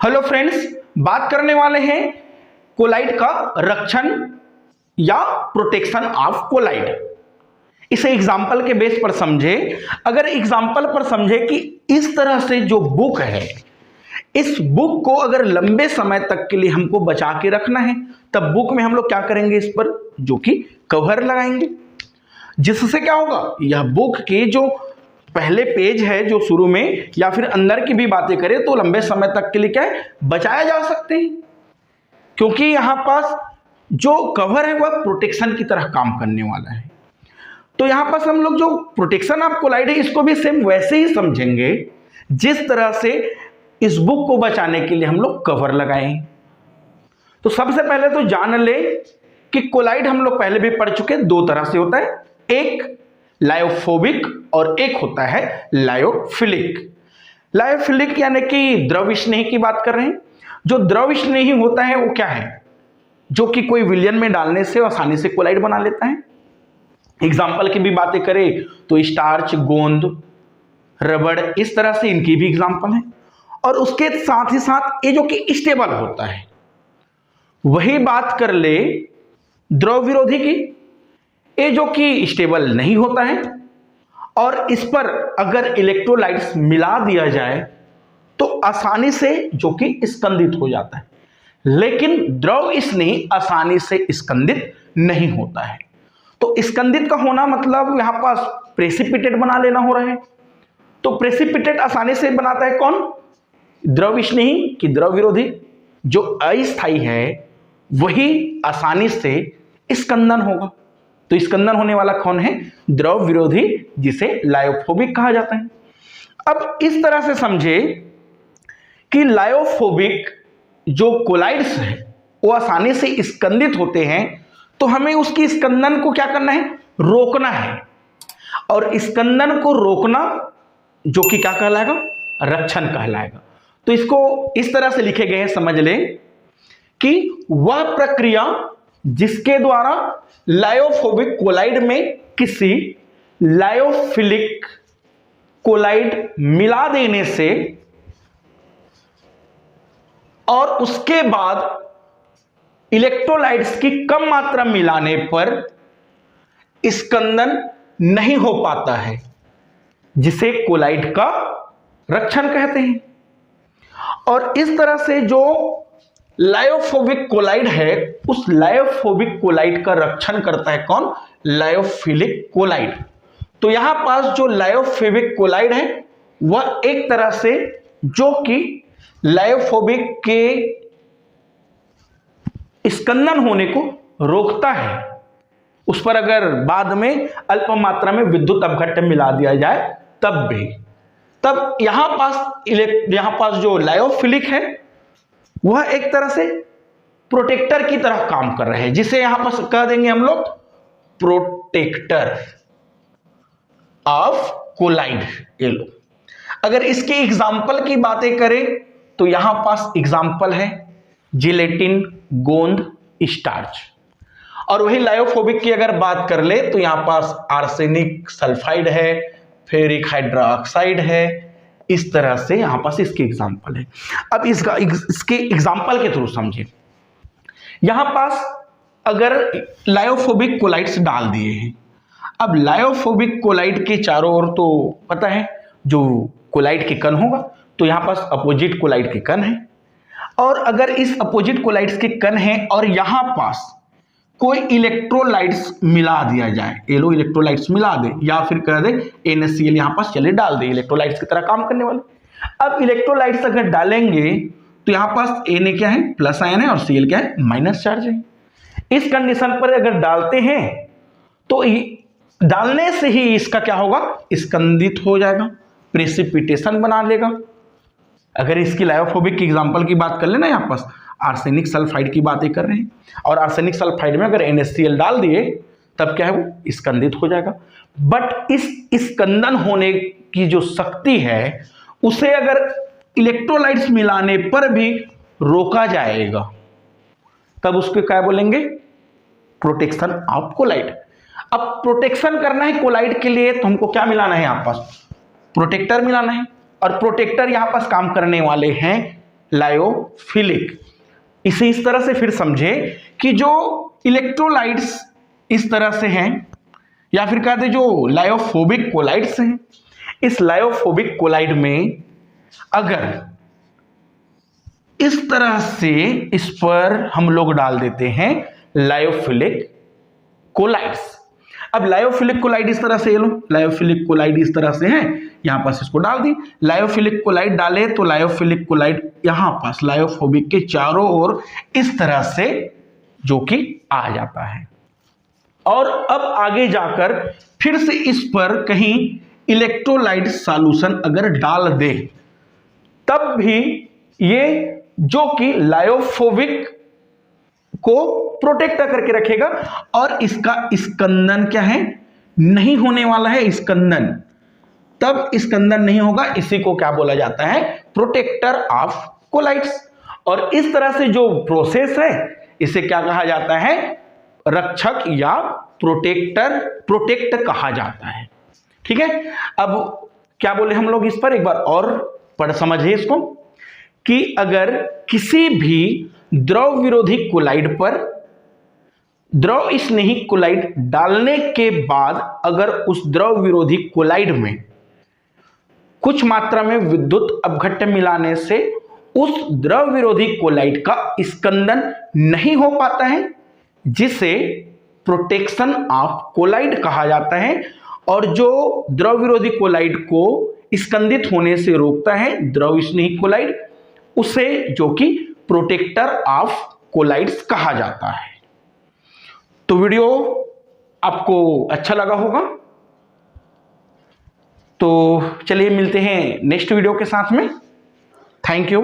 Hello friends, बात करने वाले हैं कोलाइड का रक्षण या प्रोटेक्शन ऑफ कोलाइड। इसे एग्जाम्पल के बेस पर समझे। अगर एग्जाम्पल पर समझे कि इस तरह से जो बुक है, इस बुक को अगर लंबे समय तक के लिए हमको बचा के रखना है, तब बुक में हम लोग क्या करेंगे, इस पर जो कि कवर लगाएंगे, जिससे क्या होगा, यह बुक के जो पहले पेज है जो शुरू में या फिर अंदर की भी बातें करें तो लंबे समय तक के लिए क्या है, बचाया जा सकते हैं, क्योंकि यहां पास जो कवर है वह प्रोटेक्शन की तरह काम करने वाला है। तो यहां पास हम लोग जो प्रोटेक्शन ऑफ कोलाइड है इसको भी सेम वैसे ही समझेंगे जिस तरह से इस बुक को बचाने के लिए हम लोग कवर लगाएं। तो सबसे पहले तो जान ले कि कोलाइड हम लोग पहले भी पढ़ चुके, दो तरह से होता है, एक लायोफोबिक और एक होता है लायोफिलिक। लायोफिलिक यानी कि द्रव स्नेही की बात कर रहे हैं। जो द्रव स्नेही होता है वो क्या है, जो कि कोई विलयन में डालने से आसानी से कोलाइड बना लेता है। एग्जाम्पल की भी बातें करें तो स्टार्च, गोंद, रबड़, इस तरह से इनकी भी एग्जाम्पल है। और उसके साथ ही साथ ये जो कि स्टेबल होता है, वही बात कर ले द्रव विरोधी की, ये जो कि स्टेबल नहीं होता है और इस पर अगर इलेक्ट्रोलाइट्स मिला दिया जाए तो आसानी से जो कि स्कंदित हो जाता है, लेकिन द्रव स्नेही आसानी से स्कंदित नहीं होता है। तो स्कंदित का होना मतलब यहां पास प्रेसिपिटेट बना लेना हो रहा है। तो प्रेसिपिटेट आसानी से बनाता है कौन, द्रव स्नेही कि द्रव विरोधी। जो अस्थायी है वही आसानी से स्कंदन होगा। तो स्कंदन होने वाला कौन है, द्रव विरोधी, जिसे लायोफोबिक कहा जाता है। अब इस तरह से समझे कि लायोफोबिक जो कोलाइड्स है वो आसानी से स्कंदित होते हैं, तो हमें उसकी स्कंदन को क्या करना है, रोकना है। और स्कंदन को रोकना जो कि क्या कहलाएगा, रक्षण कहलाएगा। तो इसको इस तरह से लिखे गए हैं, समझ लें कि वह प्रक्रिया जिसके द्वारा लायोफोबिक कोलाइड में किसी लायोफिलिक कोलाइड मिला देने से और उसके बाद इलेक्ट्रोलाइट्स की कम मात्रा मिलाने पर स्कंदन नहीं हो पाता है, जिसे कोलाइड का रक्षण कहते हैं। और इस तरह से जो लायोफोबिक कोलाइड है, उस लायोफोबिक कोलाइड का रक्षण करता है कौन, लायोफिलिक कोलाइड। तो यहां पास जो लायोफोबिक कोलाइड है वह एक तरह से जो कि लायोफोबिक के स्कंदन होने को रोकता है, उस पर अगर बाद में अल्प मात्रा में विद्युत अपघट्य मिला दिया जाए तब यहां पास जो लायोफिलिक है वह एक तरह से प्रोटेक्टर की तरह काम कर रहे हैं, जिसे यहां पर कह देंगे हम लोग प्रोटेक्टर ऑफ कोलाइड। ये लो, अगर इसके एग्जाम्पल की बातें करें तो यहां पास एग्जाम्पल है जिलेटिन, गोंद, स्टार्च। और वही लायोफोबिक की अगर बात कर ले तो यहां पास आर्सेनिक सल्फाइड है, फेरिक हाइड्रोक्साइड है, इस तरह से यहां पास इसके एग्जाम्पल है। अब इसके एग्जाम्पल के थ्रू समझे। यहां पास अगर लायोफोबिक कोलाइड्स डाल दिए हैं, अब लायोफोबिक कोलाइड के चारों ओर तो पता है जो कोलाइड के कण होगा, तो यहां पास अपोजिट कोलाइड के कण है। और अगर इस अपोजिट कोलाइड्स के कण हैं और यहां पास कोई इलेक्ट्रोलाइट्स मिला दिया जाए, एलो इलेक्ट्रोलाइट्स मिला दे या फिर कह दे NaCl यहां पास चले डाल दे, इलेक्ट्रोलाइट्स की तरह काम करने वाले। अब इलेक्ट्रोलाइट्स अगर डालेंगे तो यहां पास Na क्या है, प्लस आयन है, और Cl क्या है, माइनस चार्ज है। इस कंडीशन पर अगर डालते हैं तो डालने से ही इसका क्या होगा, स्कंदित हो जाएगा, प्रेसिपिटेशन बना लेगा। अगर इसकी लायोफोबिक की एग्जांपल की बात कर लेना, यहां पास आर्सेनिक सल्फाइड की बातें कर रहे हैं, और आर्सेनिक सल्फाइड में अगर NaCl डाल दिए तब क्या है, वो स्कंदित हो जाएगा। बट इस स्कंदन होने की जो शक्ति है उसे अगर इलेक्ट्रोलाइट्स मिलाने पर भी रोका जाएगा, तब उसको क्या बोलेंगे, प्रोटेक्शन ऑफ कोलाइड। अब प्रोटेक्शन करना है कोलाइड के लिए तो हमको क्या मिलाना है, यहां पास प्रोटेक्टर मिलाना है। और प्रोटेक्टर यहां पास काम करने वाले हैं लायोफिलिक। इसे इस तरह से फिर समझे कि जो इलेक्ट्रोलाइट्स इस तरह से हैं, या फिर कहते हैं जो लायोफोबिक कोलाइड्स हैं, इस लायोफोबिक कोलाइड में अगर इस तरह से इस पर हम लोग डाल देते हैं लायोफिलिक कोलाइड्स। अब लायोफिलिक कोलाइड इस तरह से, ये लो लायोफिलिक कोलाइड इस तरह से है, यहां पास इसको डाल दी, लायोफिलिक कोलाइड डाले तो लायोफिलिक कोलाइड यहां पास लायोफोबिक के चारों ओर इस तरह से जो कि आ जाता है। और अब आगे जाकर फिर से इस पर कहीं इलेक्ट्रोलाइट सॉल्यूशन अगर डाल दे, तब भी ये जो कि लायोफोबिक को प्रोटेक्ट करके रखेगा और इसका स्कंदन क्या है, नहीं होने वाला है स्कंदन। तब स्कंदन नहीं होगा, इसी को क्या बोला जाता है, प्रोटेक्टर ऑफ कोलाइड्स। और इस तरह से जो प्रोसेस है इसे क्या कहा जाता है, रक्षक या प्रोटेक्ट कहा जाता है। ठीक है, अब क्या बोले हम लोग इस पर एक बार और पढ़ समझिए इसको, कि अगर किसी भी द्रव विरोधी कोलाइड पर द्रव स्नेही कोलाइड डालने के बाद अगर उस द्रव विरोधी कोलाइड में कुछ मात्रा में विद्युत अपघट्य मिलाने से उस द्रव विरोधी कोलाइड का स्कंदन नहीं हो पाता है, जिसे प्रोटेक्शन ऑफ कोलाइड कहा जाता है। और जो द्रव विरोधी कोलाइड को स्कंदित होने से रोकता है द्रव स्नेही कोलाइड, उसे जो कि प्रोटेक्टर ऑफ कोलाइड्स कहा जाता है। तो वीडियो आपको अच्छा लगा होगा, तो चलिए मिलते हैं नेक्स्ट वीडियो के साथ में। Thank you.